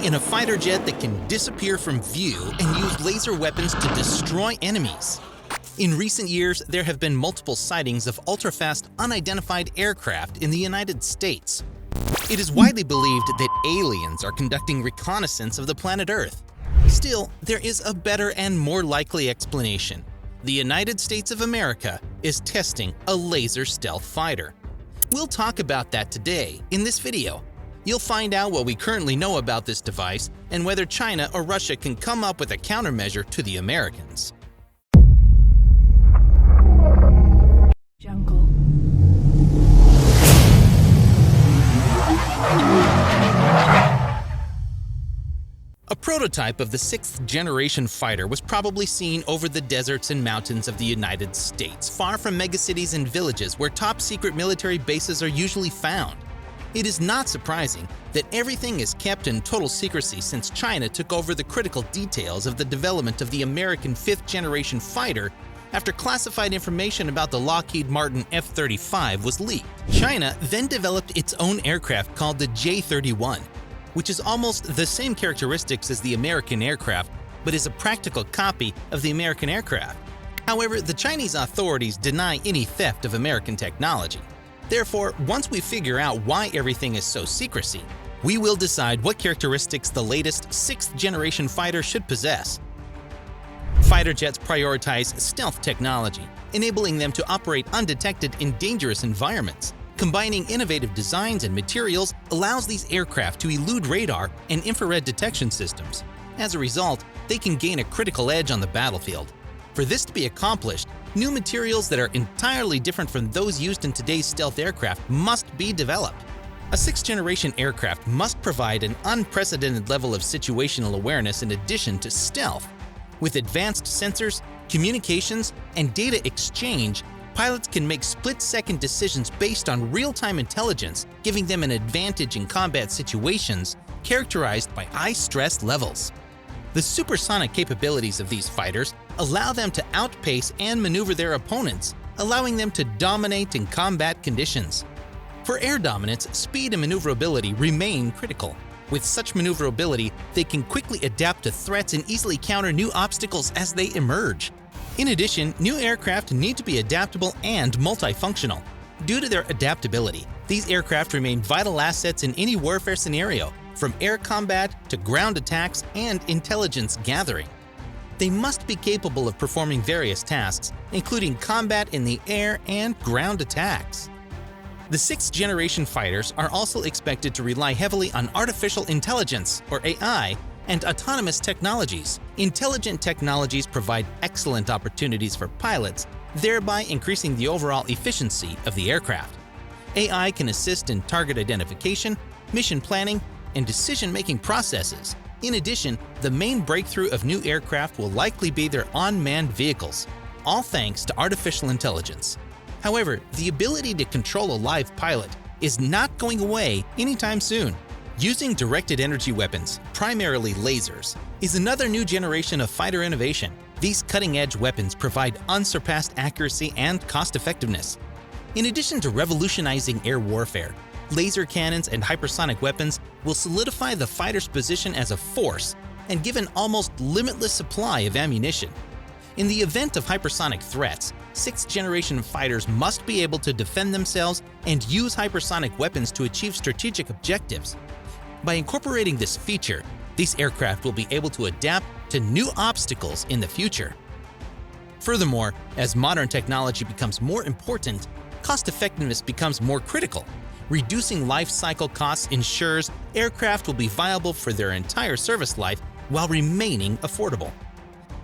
in a fighter jet that can disappear from view and use laser weapons to destroy enemies. In recent years, there have been multiple sightings of ultra-fast, unidentified aircraft in the United States. It is widely believed that aliens are conducting reconnaissance of the planet Earth. Still, there is a better and more likely explanation. The United States of America is testing a laser stealth fighter. We'll talk about that today in this video. You'll find out what we currently know about this device and whether China or Russia can come up with a countermeasure to the Americans. Jungle. A prototype of the 6th generation fighter was probably seen over the deserts and mountains of the United States, far from megacities and villages where top-secret military bases are usually found. It is not surprising that everything is kept in total secrecy since China took over the critical details of the development of the American 5th generation fighter after classified information about the Lockheed Martin F-35 was leaked. China then developed its own aircraft called the J-31, which is almost the same characteristics as the American aircraft, but is a practical copy of the American aircraft. However, the Chinese authorities deny any theft of American technology. Therefore, once we figure out why everything is so secrecy, we will decide what characteristics the latest 6th generation fighter should possess. Fighter jets prioritize stealth technology, enabling them to operate undetected in dangerous environments. Combining innovative designs and materials allows these aircraft to elude radar and infrared detection systems. As a result, they can gain a critical edge on the battlefield. For this to be accomplished, new materials that are entirely different from those used in today's stealth aircraft must be developed. A 6th generation aircraft must provide an unprecedented level of situational awareness in addition to stealth. With advanced sensors, communications, and data exchange, pilots can make split-second decisions based on real-time intelligence, giving them an advantage in combat situations characterized by high stress levels. The supersonic capabilities of these fighters allow them to outpace and maneuver their opponents, allowing them to dominate in combat conditions. For air dominance, speed and maneuverability remain critical. With such maneuverability, they can quickly adapt to threats and easily counter new obstacles as they emerge. In addition, new aircraft need to be adaptable and multifunctional. Due to their adaptability, these aircraft remain vital assets in any warfare scenario, from air combat to ground attacks and intelligence gathering. They must be capable of performing various tasks, including combat in the air and ground attacks. The 6th generation fighters are also expected to rely heavily on artificial intelligence, or AI, and autonomous technologies. Intelligent technologies provide excellent opportunities for pilots, thereby increasing the overall efficiency of the aircraft. AI can assist in target identification, mission planning, and decision-making processes. In addition, the main breakthrough of new aircraft will likely be their unmanned vehicles, all thanks to artificial intelligence. However, the ability to control a live pilot is not going away anytime soon. Using directed energy weapons, primarily lasers, is another new generation of fighter innovation. These cutting-edge weapons provide unsurpassed accuracy and cost-effectiveness. In addition to revolutionizing air warfare, laser cannons and hypersonic weapons will solidify the fighter's position as a force and give an almost limitless supply of ammunition. In the event of hypersonic threats, 6th generation fighters must be able to defend themselves and use hypersonic weapons to achieve strategic objectives. By incorporating this feature, these aircraft will be able to adapt to new obstacles in the future. Furthermore, as modern technology becomes more important, cost-effectiveness becomes more critical. Reducing life cycle costs ensures aircraft will be viable for their entire service life while remaining affordable.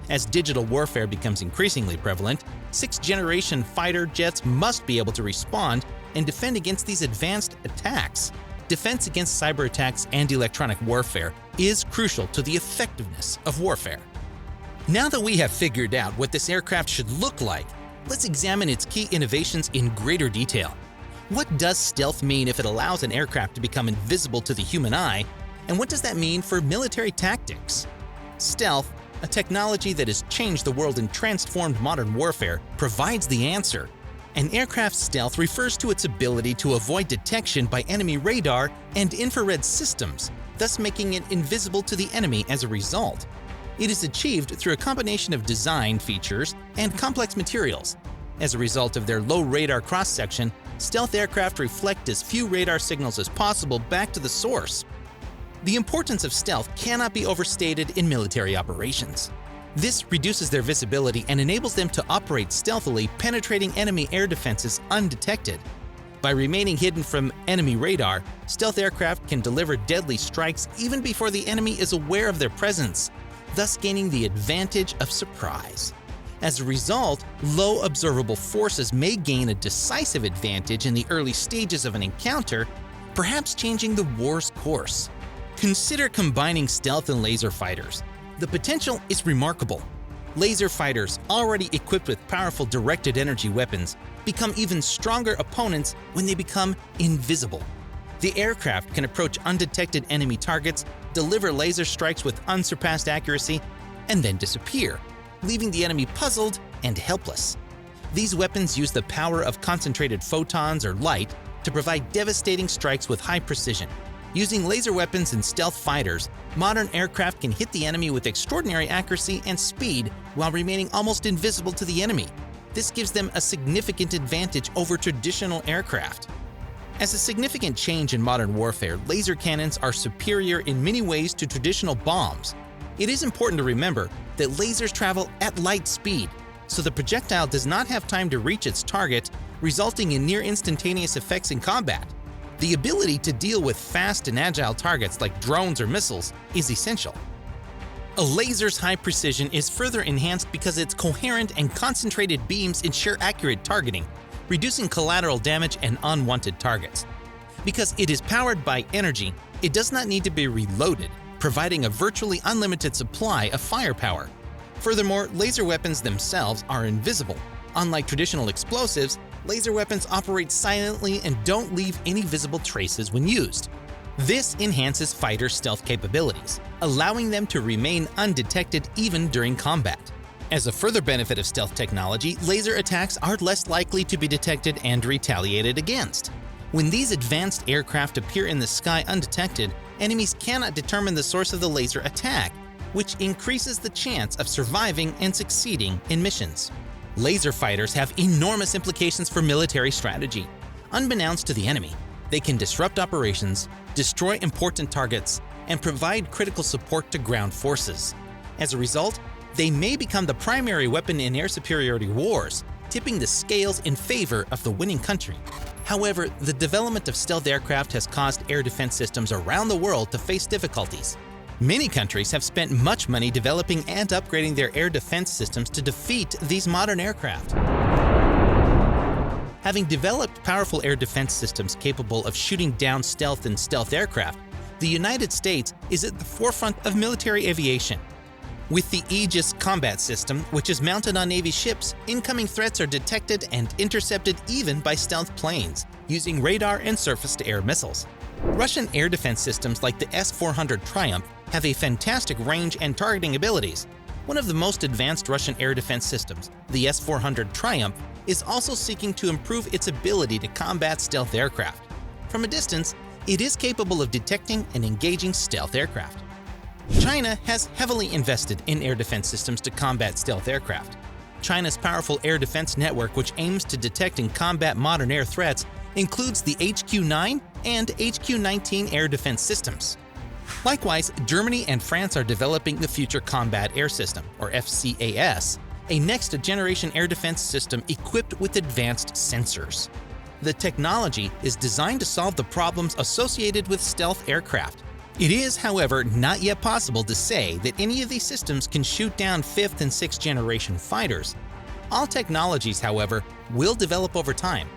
As digital warfare becomes increasingly prevalent, 6th generation fighter jets must be able to respond and defend against these advanced attacks. Defense against cyber attacks and electronic warfare is crucial to the effectiveness of warfare. Now that we have figured out what this aircraft should look like, let's examine its key innovations in greater detail. What does stealth mean if it allows an aircraft to become invisible to the human eye, and what does that mean for military tactics? Stealth, a technology that has changed the world and transformed modern warfare, provides the answer. An aircraft's stealth refers to its ability to avoid detection by enemy radar and infrared systems, thus making it invisible to the enemy as a result. It is achieved through a combination of design features and complex materials. As a result of their low radar cross-section, stealth aircraft reflect as few radar signals as possible back to the source. The importance of stealth cannot be overstated in military operations. This reduces their visibility and enables them to operate stealthily, penetrating enemy air defenses undetected. By remaining hidden from enemy radar, stealth aircraft can deliver deadly strikes even before the enemy is aware of their presence, thus gaining the advantage of surprise. As a result, low observable forces may gain a decisive advantage in the early stages of an encounter, perhaps changing the war's course. Consider combining stealth and laser fighters. The potential is remarkable. Laser fighters, already equipped with powerful directed energy weapons, become even stronger opponents when they become invisible. The aircraft can approach undetected enemy targets, deliver laser strikes with unsurpassed accuracy, and then disappear, leaving the enemy puzzled and helpless. These weapons use the power of concentrated photons or light to provide devastating strikes with high precision. Using laser weapons and stealth fighters, modern aircraft can hit the enemy with extraordinary accuracy and speed while remaining almost invisible to the enemy. This gives them a significant advantage over traditional aircraft. As a significant change in modern warfare, laser cannons are superior in many ways to traditional bombs. It is important to remember that lasers travel at light speed, so the projectile does not have time to reach its target, resulting in near instantaneous effects in combat. The ability to deal with fast and agile targets like drones or missiles is essential. A laser's high precision is further enhanced because its coherent and concentrated beams ensure accurate targeting, reducing collateral damage and unwanted targets. Because it is powered by energy, it does not need to be reloaded, providing a virtually unlimited supply of firepower. Furthermore, laser weapons themselves are invisible. Unlike traditional explosives, laser weapons operate silently and don't leave any visible traces when used. This enhances fighter stealth capabilities, allowing them to remain undetected even during combat. As a further benefit of stealth technology, laser attacks are less likely to be detected and retaliated against. When these advanced aircraft appear in the sky undetected, enemies cannot determine the source of the laser attack, which increases the chance of surviving and succeeding in missions. Laser fighters have enormous implications for military strategy. Unbeknownst to the enemy, they can disrupt operations, destroy important targets, and provide critical support to ground forces. As a result, they may become the primary weapon in air superiority wars, tipping the scales in favor of the winning country. However, the development of stealth aircraft has caused air defense systems around the world to face difficulties. Many countries have spent much money developing and upgrading their air defense systems to defeat these modern aircraft. Having developed powerful air defense systems capable of shooting down stealth and stealth aircraft, the United States is at the forefront of military aviation. With the Aegis combat system, which is mounted on Navy ships, incoming threats are detected and intercepted even by stealth planes, using radar and surface-to-air missiles. Russian air defense systems like the S-400 Triumph have a fantastic range and targeting abilities. One of the most advanced Russian air defense systems, the S-400 Triumph, is also seeking to improve its ability to combat stealth aircraft. From a distance, it is capable of detecting and engaging stealth aircraft. China has heavily invested in air defense systems to combat stealth aircraft. China's powerful air defense network, which aims to detect and combat modern air threats, includes the HQ-9 and HQ-19 air defense systems. Likewise, Germany and France are developing the Future Combat Air System, or FCAS, a next-generation air defense system equipped with advanced sensors. The technology is designed to solve the problems associated with stealth aircraft. It is, however, not yet possible to say that any of these systems can shoot down 5th and 6th generation fighters. All technologies, however, will develop over time.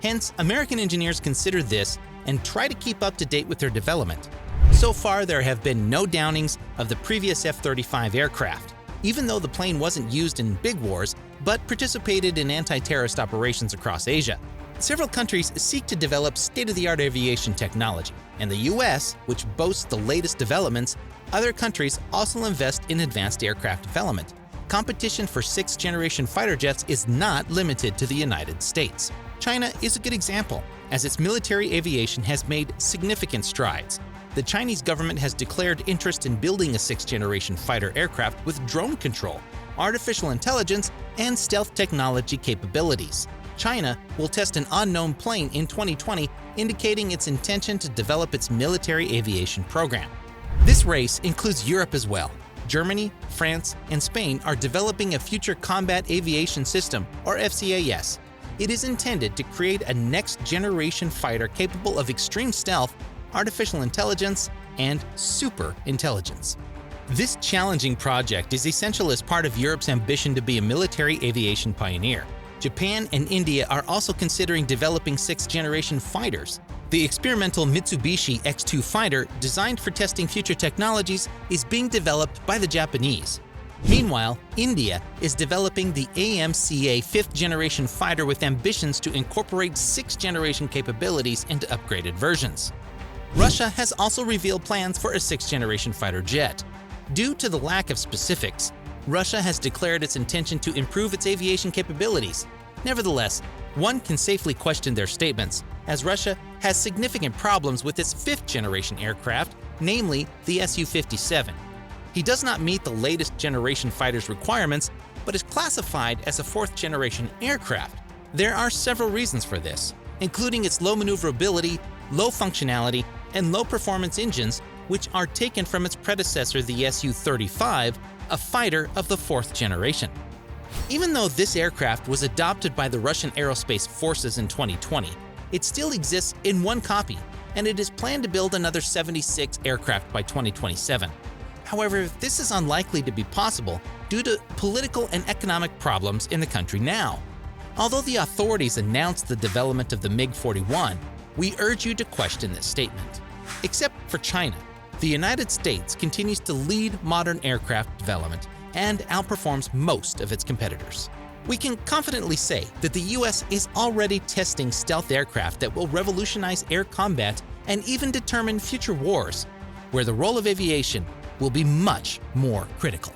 Hence, American engineers consider this and try to keep up to date with their development. So far, there have been no downings of the previous F-35 aircraft, even though the plane wasn't used in big wars but participated in anti-terrorist operations across Asia. Several countries seek to develop state-of-the-art aviation technology, and the US, which boasts the latest developments, other countries also invest in advanced aircraft development. Competition for 6th-generation fighter jets is not limited to the United States. China is a good example, as its military aviation has made significant strides. the Chinese government has declared interest in building a sixth-generation fighter aircraft with drone control, artificial intelligence, and stealth technology capabilities. China will test an unknown plane in 2020, indicating its intention to develop its military aviation program. This race includes Europe as well. Germany, France, and Spain are developing a Future Combat Aviation System, or FCAS. It is intended to create a next-generation fighter capable of extreme stealth, artificial intelligence, and super intelligence. This challenging project is essential as part of Europe's ambition to be a military aviation pioneer. Japan and India are also considering developing sixth-generation fighters. The experimental Mitsubishi X-2 fighter, designed for testing future technologies, is being developed by the Japanese. Meanwhile, India is developing the AMCA fifth-generation fighter with ambitions to incorporate sixth-generation capabilities into upgraded versions. Russia has also revealed plans for a sixth-generation fighter jet. Due to the lack of specifics, Russia has declared its intention to improve its aviation capabilities. Nevertheless, one can safely question their statements, as Russia has significant problems with its fifth-generation aircraft, namely the Su-57. He does not meet the latest generation fighter's requirements, but is classified as a fourth-generation aircraft. There are several reasons for this, including its low maneuverability, low functionality, and low-performance engines, which are taken from its predecessor, the Su-35, a fighter of the fourth generation. Even though this aircraft was adopted by the Russian Aerospace Forces in 2020, it still exists in one copy, and it is planned to build another 76 aircraft by 2027. However, this is unlikely to be possible due to political and economic problems in the country now. Although the authorities announced the development of the MiG-41, we urge you to question this statement. Except for China, the United States continues to lead modern aircraft development and outperforms most of its competitors. We can confidently say that the US is already testing stealth aircraft that will revolutionize air combat and even determine future wars, where the role of aviation will be much more critical.